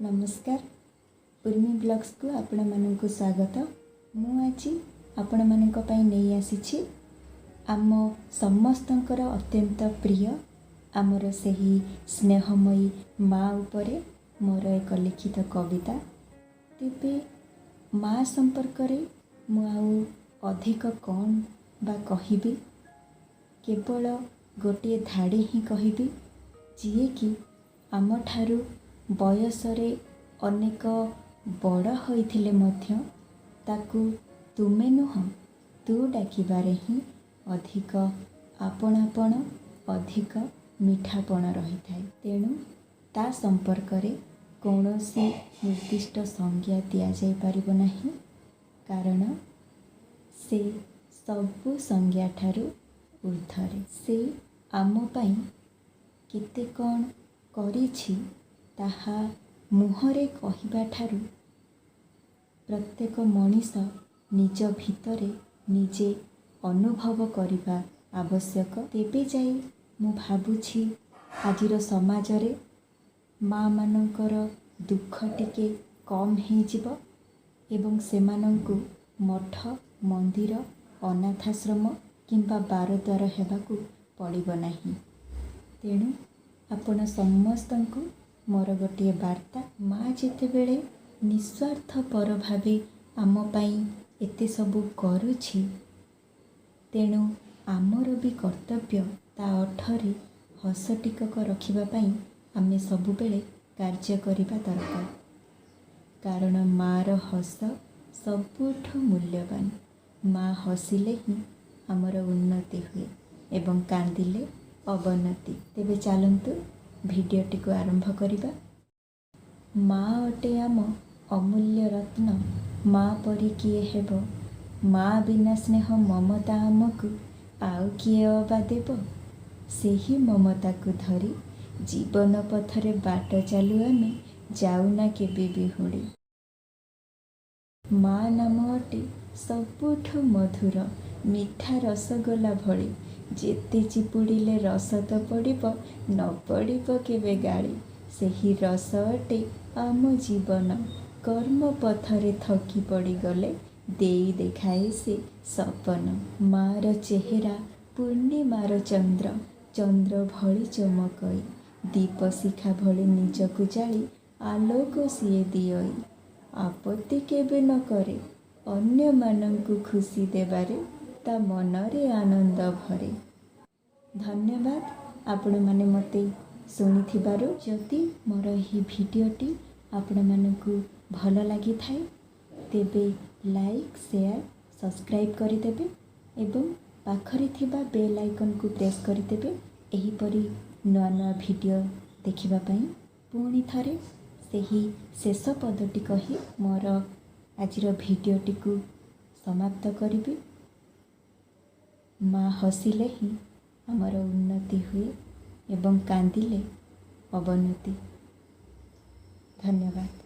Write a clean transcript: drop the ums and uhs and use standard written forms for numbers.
नमस्कार उर्मी ब्लॉग्स को आपण मानक स्वागत। मु आज आपण मानक पई नहीं आसी आम समस्तंकर अत्यंत प्रिय आमर सही स्नेहमयी माँ उपरे मोर एक लिखित कविता। तेबे माँ संपर्क रे मु आउ अधिक कौन बा कहिबी, केवल गोटे धाड़ी ही कहिबी जी कि आम ठारू बयसरे अनेक बड़ होइथिले मध्य ताकू तुमे नुह तू डाकिबारे ही अधिक आपणापण अधिक मिठापण रही थाए। तेणु ता संपर्क रे कौनसी निर्दिष्ट संज्ञा दिया जाय परिबो नाही, कारण से सबु संज्ञा ठारू ऊर्ध्वरे। से आम पई केते कौन करिछि ताहा मुहरे कहिबा ठारू प्रत्येक मनीष निज भितरे निजे अनुभव करिबा आवश्यक। तेबे जाई मु भाबुछि आजिर समाज रे माँ मानकर दुख टिके कम हे जिवो एवं सेमानंकु मठ मंदिर अनाथाश्रम किंबा बारद्वार हेबाकू पड़िबो नाही। तेणु आपण समस्तंकु मोर गोटे वार्ता, माँ जेतेबेले निस्वार्थ पर भावे आम पाई एते सबु करुछि, तेणु आमर भी कर्तव्य ता अठरे हस टिकक रखिबा पाई आमे सबु बेले कार्य करिबा दरकार। कारण माँ रो हस सबुठु मूल्यवान। माँ हसिले ही आमर उन्नति हुए एवं कांदिले अवनति। तेबे चलंतु भिडियोटी को आरंभ करिबा। माँ अटे आम अमूल्य रत्न, माँ परी किए हेबो, माँ बिना स्नेह ममता आमकु आउ किए अबा देबो। सेही ममता को धरी जीवन पथरे बाट चालू आमे जाउना केबे बिहुड़ी। माँ नाम अटे सबुठु मधुर मिठा रसगोला भली, जेते चिपुड़िले रस तो पड़िबो न पड़िबो केबे गाड़ी। सेही रस अटे आम जीवन, कर्म पथरे थकी पड़ी गले देई देखाए से सपन। मार चेहरा पूर्णिमार चंद्र, चंद्र भली चमकई, दीप शिखा भली निजकु जाली आलोक सिए दियई। आपत्ति केबे न करे अन्य मानंकु खुशी देबारे, ता मनरे आनंद भरे। धन्यवाद आपण माने मते शुणिथिबारु। जदि मोर एही भिडियोटी आपण मानकु भल लागि थाए तेबे लाइक शेयर सब्सक्राइब करिदेबे एवं पाखरे थिबा बेल आइकन को प्रेस करिदेबे। एही परी नवा नवा भिडियो देखिबा पई पुणी थरे सेही शेष पदटी कही मोर आजिर भिडियोटी को समाप्त करिबी। माँ हसिले ही आमर उन्नति हुए एवं कांदिले अवनति। धन्यवाद।